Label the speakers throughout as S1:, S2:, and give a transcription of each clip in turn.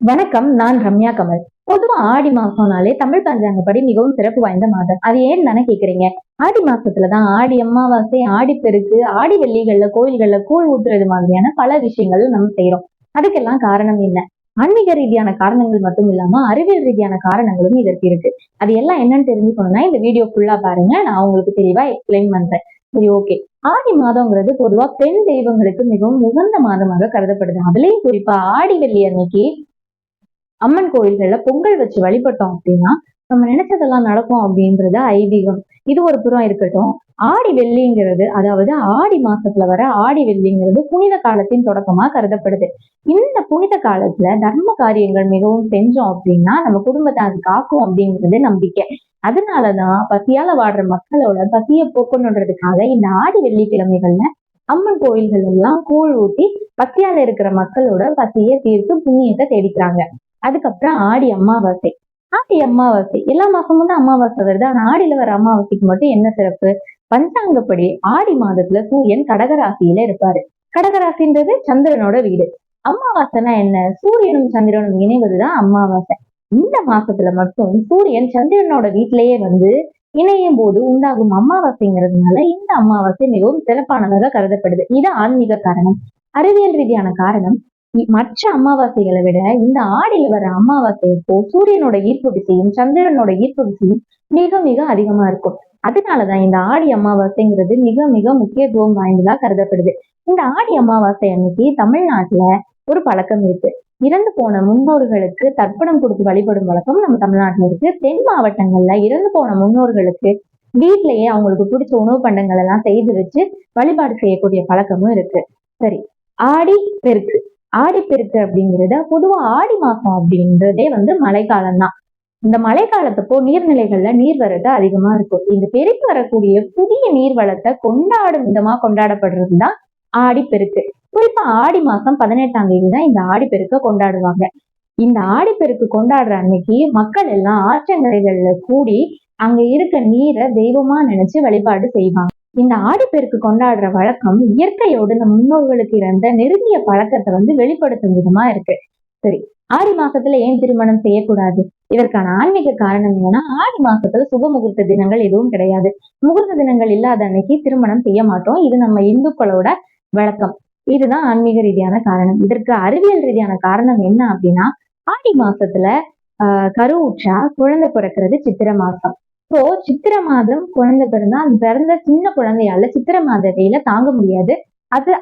S1: வணக்கம். நான் ரம்யா கமல். பொதுவா ஆடி மாசம்னாலே தமிழ் பஞ்சாங்கப்படி மிகவும் சிறப்பு வாய்ந்த மாதம். அது ஏன்னு தானே கேக்குறீங்க. ஆடி மாசத்துலதான் ஆடி அமாவாசை, ஆடிப்பெருக்கு, ஆடி வெள்ளிகள்ல கோயில்கள்ல கூழ் ஊத்துறது மாதிரியான பல விஷயங்கள் நம்ம செய்யறோம். அதுக்கெல்லாம் காரணம் என்ன? ஆன்மீக ரீதியான காரணங்கள் மட்டும் இல்லாம அறிவியல் ரீதியான காரணங்களும் இதற்கு இருக்கு. அது எல்லாம் என்னன்னு தெரிஞ்சுக்கணும்னா இந்த வீடியோ ஃபுல்லா பாருங்க. நான் உங்களுக்கு தெளிவா எக்ஸ்பிளைன் பண்றேன். சரி, ஓகே. ஆடி மாதம்ங்கிறது பொதுவா பெண் தெய்வங்களுக்கு மிகவும் உகந்த மாதமாக கருதப்படுது. அதுலயும் குறிப்பா ஆடி வெள்ளி அன்னைக்கு அம்மன் கோயில்கள்ல பொங்கல் வச்சு வழிபட்டோம் அப்படின்னா நம்ம நினைச்சதெல்லாம் நடக்கும் அப்படின்றது ஐதீகம். இது ஒரு புறம் இருக்கட்டும். ஆடி வெள்ளிங்கிறது, அதாவது ஆடி மாசத்துல வர ஆடி வெள்ளிங்கிறது புனித காலத்தின் தொடக்கமா கருதப்படுது. இந்த புனித காலத்துல தர்ம காரியங்கள் மிகவும் செஞ்சோம் அப்படின்னா நம்ம குடும்பத்தை அது காக்கும் அப்படிங்கிறது நம்பிக்கை. அதனாலதான் பசியால வாடுற மக்களோட பசியை போக்கணுன்றதுக்காக இந்த ஆடி வெள்ளிக்கிழமைகள்ல அம்மன் கோயில்கள் எல்லாம் கூழ் ஊட்டி பசியால இருக்கிற மக்களோட பசியை தீர்த்து புண்ணியத்தை தேடிக்கிறாங்க. அதுக்கப்புறம் ஆடி அமாவாசை. ஆடி அமாவாசை எல்லா மாசமும் தான் அமாவாசை வருது. ஆனா ஆடியில வர அமாவாசைக்கு மட்டும் என்ன சிறப்பு? பஞ்சாங்கப்படி ஆடி மாதத்துல சூரியன் கடகராசியில இருப்பாரு. கடகராசின்றது சந்திரனோட வீடு. அமாவாசைனா என்ன? சூரியனும் சந்திரனும் இணைவதுதான் அமாவாசை. இந்த மாசத்துல மட்டும் சூரியன் சந்திரனோட வீட்டிலேயே வந்து இணையும் போது உண்டாகும் அமாவாசைங்கிறதுனால இந்த அமாவாசை மிகவும் சிறப்பானதாக கருதப்படுது. இது ஆன்மீக காரணம். அறிவியல் ரீதியான காரணம், மற்ற அமாவாசைகளை விட இந்த ஆடியில வர அமாவாசையப்போ சூரியனோட ஈர்ப்பு விசையும் சந்திரனோட ஈர்ப்பு விசையும் மிக மிக அதிகமா இருக்கும். அதனாலதான் இந்த ஆடி அமாவாசைங்கிறது மிக மிக முக்கியத்துவம் வாய்ந்ததா கருதப்படுது. இந்த ஆடி அமாவாசை அன்னைக்கு தமிழ்நாட்டுல ஒரு பழக்கம் இருக்கு. இறந்து போன முன்னோர்களுக்கு தர்ப்பணம் கொடுத்து வழிபடும் வழக்கம் நம்ம தமிழ்நாட்டுல இருக்கு. தென் மாவட்டங்கள்ல இறந்து போன முன்னோர்களுக்கு வீட்லயே அவங்களுக்கு பிடிச்ச உணவு பண்டங்கள் எல்லாம் செய்து வச்சு வழிபாடு செய்யக்கூடிய பழக்கமும் இருக்கு. சரி, ஆடி பெருக்கு. ஆடிப்பெருக்கு அப்படிங்கிறது பொதுவா ஆடி மாசம் அப்படின்றதே வந்து மழைக்காலம் தான். இந்த மழை காலத்தப்போ நீர்நிலைகள்ல நீர்வரத்து அதிகமா இருக்கும். இந்த பெருக்கி வரக்கூடிய புதிய நீர்வளத்தை கொண்டாடும் விதமா கொண்டாடப்படுறதுதான் ஆடிப்பெருக்கு. குறிப்பா ஆடி மாசம் 18ஆம் தேதி தான் இந்த ஆடிப்பெருக்க கொண்டாடுவாங்க. இந்த ஆடிப்பெருக்கு கொண்டாடுற அன்னைக்கு மக்கள் எல்லாம் ஆற்றங்கரைகள்ல கூடி அங்க இருக்க நீரை தெய்வமா நினைச்சு வழிபாடு செய்வாங்க. இந்த ஆடிப்பெருக்கு கொண்டாடுற வழக்கம் இயற்கையோடு நம் முன்னோர்களுக்கு இருந்த நெருங்கிய பழக்கத்தை வந்து வெளிப்படுத்தும் விதமா இருக்கு. சரி, ஆடி மாசத்துல ஏன் திருமணம் செய்யக்கூடாது? இதற்கான ஆன்மீக காரணம் என்னன்னா, ஆடி மாசத்துல சுப முகூர்த்த தினங்கள் எதுவும் கிடையாது. முகூர்த்த தினங்கள் இல்லாத அன்னைக்கு திருமணம் செய்ய மாட்டோம். இது நம்ம இந்துக்களோட வழக்கம். இதுதான் ஆன்மீக ரீதியான காரணம். இதற்கு அறிவியல் ரீதியான காரணம் என்ன அப்படின்னா, ஆடி மாசத்துல கருவுற்றா குழந்தை பிறக்கிறது சித்திரை மாசம். இப்போ சித்திரை மாதம் குழந்தை பிறந்தா அந்த பிறந்த சின்ன குழந்தையால சித்திரை மாத வெயில தாங்க முடியாது.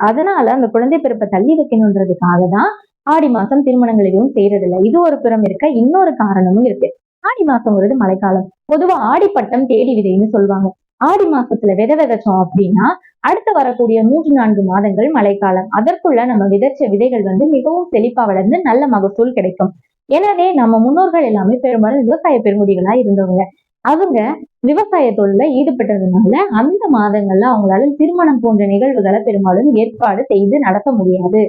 S1: அதனால அந்த குழந்தை பிறப்பை தள்ளி வைக்கணுன்றதுக்காக தான் ஆடி மாசம் திருமணங்கள் எதுவும் செய்யறதில்லை. இது ஒரு புறம் இருக்க, இன்னொரு காரணமும் இருக்கு. ஆடி மாசம்ங்கிறது மழைக்காலம். பொதுவா ஆடிப்பட்டம் தேடி விதைன்னு சொல்லுவாங்க. ஆடி மாசத்துல விதை விதைச்சோம் அப்படின்னா அடுத்து வரக்கூடிய 3-4 மாதங்கள் மழைக்காலம். அதற்குள்ள நம்ம விதைச்ச விதைகள் வந்து மிகவும் செழிப்பா வளர்ந்து நல்ல மகசூல் கிடைக்கும். எனவே நம்ம முன்னோர்கள் எல்லாமே பெரும்பாலும் விவசாய பெருங்குடிகளா இருந்தவங்க. அவங்க விவசாய தொழில ஈடுபட்டதுனால அந்த மாதங்கள்ல அவங்களால திருமணம் போன்ற நிகழ்வுகளை பெரும்பாலும் ஏற்பாடு செய்து நடத்த முடியாது.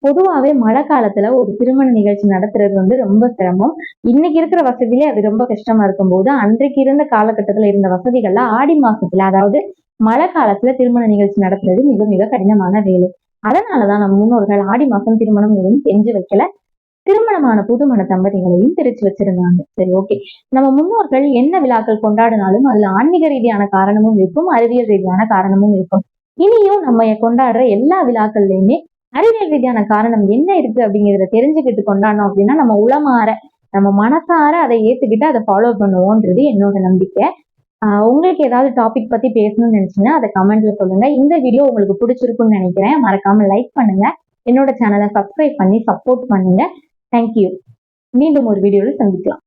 S1: பொதுவாவே மழை காலத்துல ஒரு திருமண நிகழ்ச்சி நடத்துறது வந்து ரொம்ப சிரமம். இன்னைக்கு இருக்கிற வசதியிலே அது ரொம்ப கஷ்டமா இருக்கும் போது அன்றைக்கு இருந்த காலகட்டத்துல இருந்த வசதிகள்ல ஆடி மாசத்துல, அதாவது மழை காலத்துல திருமண நிகழ்ச்சி நடத்துறது மிக மிக கடினமான வேலை. அதனாலதான் நம்ம முன்னோர்கள் ஆடி மாசம் திருமணம் எதுவும் செஞ்சு வைக்கல. திருமணமான புதுமண தம்பதிகளையும் பிரிச்சு வச்சிருந்தாங்க. சரி, ஓகே. நம்ம முன்னோர்கள் என்ன விழாக்கள் கொண்டாடினாலும் அதுல ஆன்மீக ரீதியான காரணமும் இருக்கும், அறிவியல் ரீதியான காரணமும் இருக்கும். இனியும் நம்ம கொண்டாடுற எல்லா விழாக்கள்லயுமே அறிவியல் ரீதியான காரணம் என்ன இருக்கு அப்படிங்கிறத தெரிஞ்சுக்கிட்டு கொண்டாடணும் அப்படின்னா நம்ம உளமாற, நம்ம மனசார அதை ஏத்துக்கிட்டு அதை ஃபாலோ பண்ணுவோன்றது என்னோட நம்பிக்கை. உங்களுக்கு ஏதாவது டாபிக் பத்தி பேசணும்னு நினைச்சீங்கன்னா அதை கமெண்ட்ல சொல்லுங்க. இந்த வீடியோ உங்களுக்கு பிடிச்சிருக்குன்னு நினைக்கிறேன். மறக்காம லைக் பண்ணுங்க. என்னோட சேனலை சப்ஸ்கிரைப் பண்ணி சப்போர்ட் பண்ணுங்க. தேங்க்யூ. மீண்டும் ஒரு வீடியோவில் சந்திக்கலாம்.